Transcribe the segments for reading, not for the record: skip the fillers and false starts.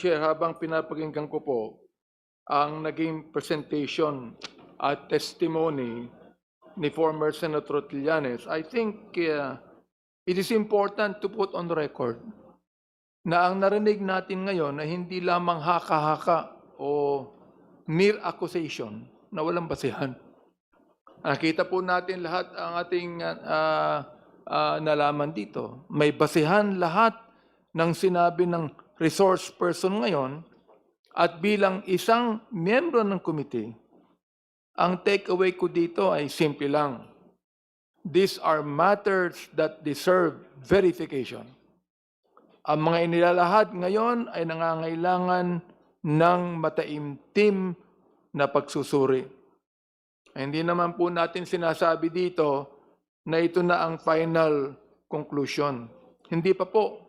Chair, habang pinapakinggan ko po ang naging presentation at testimony ni former Senator Trillanes, I think it is important to put on record na ang narinig natin ngayon na hindi lamang haka-haka o mere accusation na walang basehan. Nakita po natin lahat ang ating nalaman dito. May basehan lahat ng sinabi ng resource person ngayon at bilang isang miyembro ng committee, ang takeaway ko dito ay simple lang. These are matters that deserve verification. Ang mga inilalahad ngayon ay nangangailangan ng mataimtim na pagsusuri. Hindi naman po natin sinasabi dito na ito na ang final conclusion. Hindi pa po.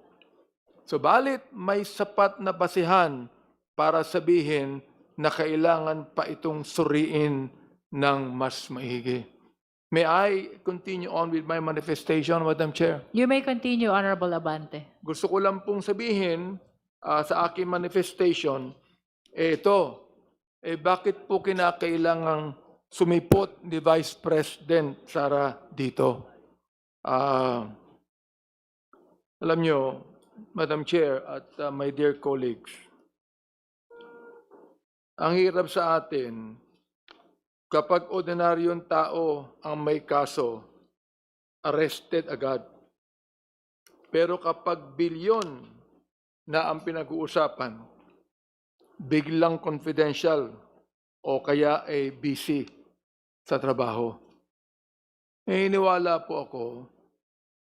Subalit may sapat na basehan para sabihin na kailangan pa itong suriin ng mas maigi. May I continue on with my manifestation, Madam Chair? You may continue, Honorable Abante. Gusto ko lang pong sabihin sa aking manifestation, bakit po kinakailangang sumipot ni Vice President Sara dito? Alam nyo, Madam Chair at my dear colleagues, ang hirap sa atin, kapag ordinaryong tao ang may kaso, arrested agad. Pero kapag bilyon na ang pinag-uusapan, biglang confidential o kaya ay busy sa trabaho. Iniwala po ako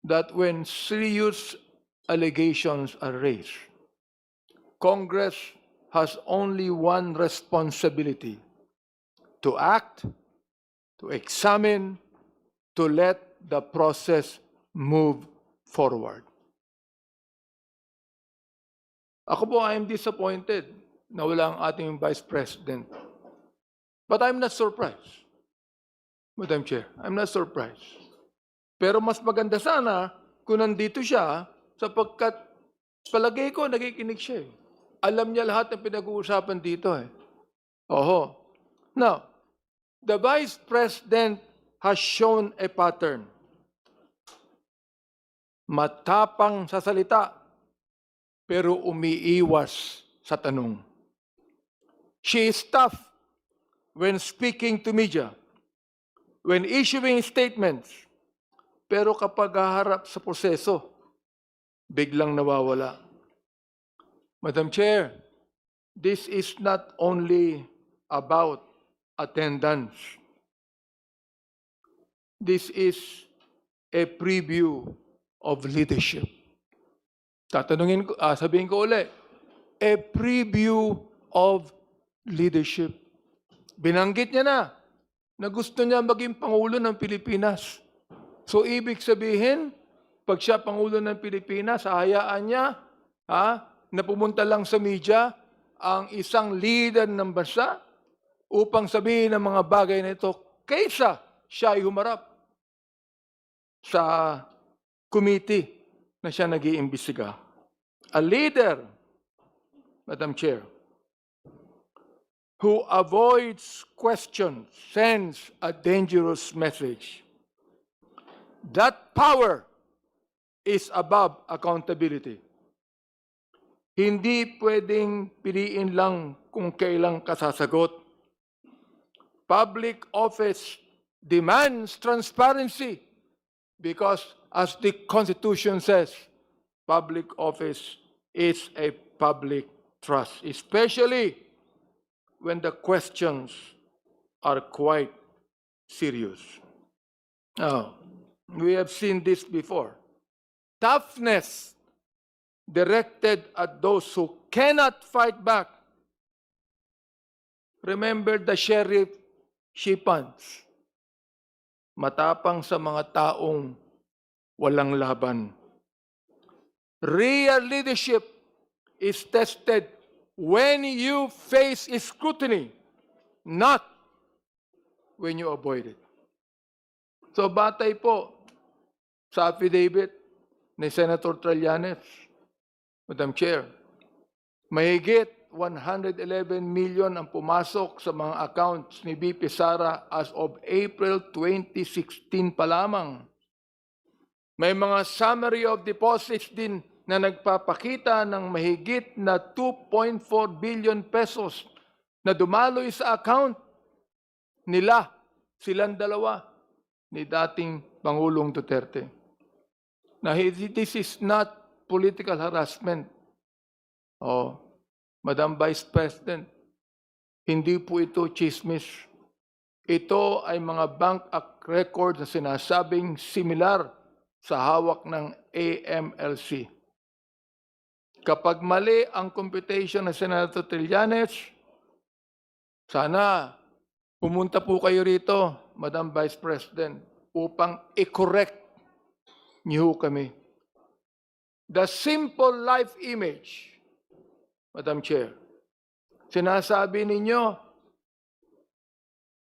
that when serious allegations are raised, Congress has only one responsibility: to act, to examine, to let the process move forward. Ako po, I am disappointed na wala ang ating Vice President. But I'm not surprised, Madam Chair. I'm not surprised. Pero mas maganda sana kung nandito siya sapagkat palagay ko nakikinig siya. Alam niya lahat ng pinag-uusapan dito. Oho. Now, the Vice President has shown a pattern. Matapang sa salita, pero umiiwas sa tanong. She is tough when speaking to media, when issuing statements, pero kapag haharap sa proseso, biglang nawawala. Madam Chair, this is not only about attendance. This is a preview of leadership. Sabihin ko ulit, a preview of leadership. Binanggit niya na gusto niya maging Pangulo ng Pilipinas. So ibig sabihin, pag siya Pangulo ng Pilipinas, hahayaan niya na pumunta lang sa media ang isang leader ng bansa upang sabihin ng mga bagay na ito kaysa siya ay humarap sa committee na siya nag-iimbestiga. A leader, Madam Chair, who avoids questions sends a dangerous message. That power is above accountability. Hindi pwedeng piliin lang kung kailan ka sasagot. Public office demands transparency because, as the Constitution says, public office is a public trust, especially when the questions are quite serious. Now, we have seen this before. Toughness directed at those who cannot fight back. Remember the Sheriff Shipans. Matapang sa mga taong walang laban. Real leadership is tested when you face scrutiny, not when you avoid it. So batay po sa affidavit ni Senator Trillanes, Madam Chair, Mahigit 111 million ang pumasok sa mga accounts ni BP Sara as of April 2016 pa lamang. May mga summary of deposits din na nagpapakita ng mahigit na 2.4 billion pesos na dumaloy sa account nila, silang dalawa, ni dating Pangulong Duterte. Now, this is not political harassment. Oh, Madam Vice President, hindi po ito chismis. Ito ay mga bank records na sinasabing similar sa hawak ng AMLC. Kapag mali ang computation ng Senator Trillanes, sana pumunta po kayo rito, Madam Vice President, upang i-correct niyo kami. The simple life image, Madam Chair, sinasabi ninyo,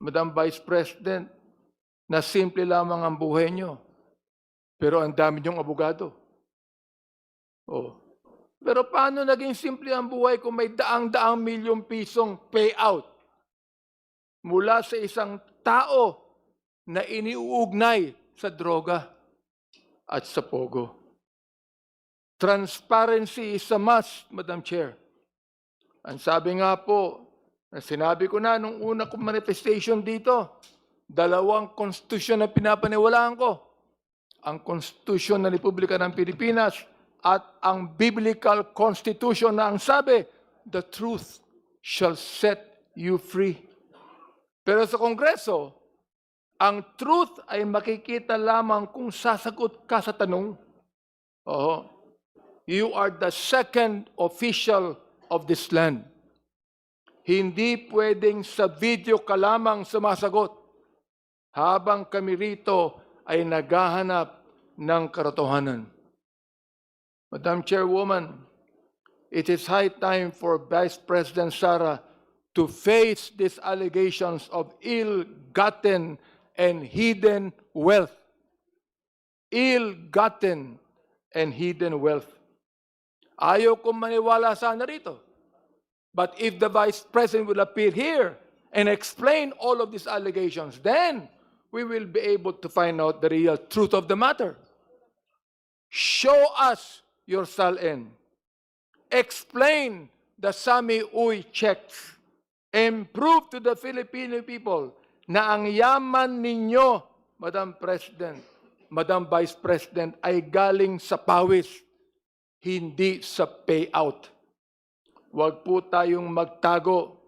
Madam Vice President, na simple lamang ang buhay nyo. Pero ang dami niyong abogado. Oh. Pero paano naging simple ang buhay kung may daang-daang milyong pisong payout mula sa isang tao na iniuugnay sa droga at sa pogo? Transparency is a must, Madam Chair. Ang sabi nga po, na sinabi ko na nung una kong manifestation dito, dalawang konstitusyon na pinapaniwalaan ko. Ang Konstitusyon ng Republika ng Pilipinas at ang Biblical Constitution na ang sabi, the truth shall set you free. Pero sa Kongreso, ang truth ay makikita lamang kung sasagot ka sa tanong. You are the second official of this land. Hindi pwedeng sa video ka lamang sumasagot habang kami rito ay naghahanap ng katotohanan. Madam Chairwoman, it is high time for Vice President Sara to face these allegations of ill-gotten and hidden wealth. Ill-gotten and hidden wealth. Ayaw kong maniwala sana rito. But if the Vice President will appear here and explain all of these allegations, then we will be able to find out the real truth of the matter. Show us your SALN. Explain the Sami Uy checks. And prove to the Filipino people na ang yaman ninyo, Madam President, Madam Vice President, ay galing sa pawis, hindi sa payout. Huwag po tayong magtago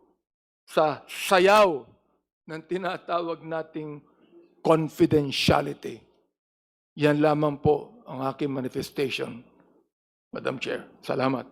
sa sayaw ng tinatawag nating confidentiality. Yan lamang po ang aking manifestation, Madam Chair. Salamat.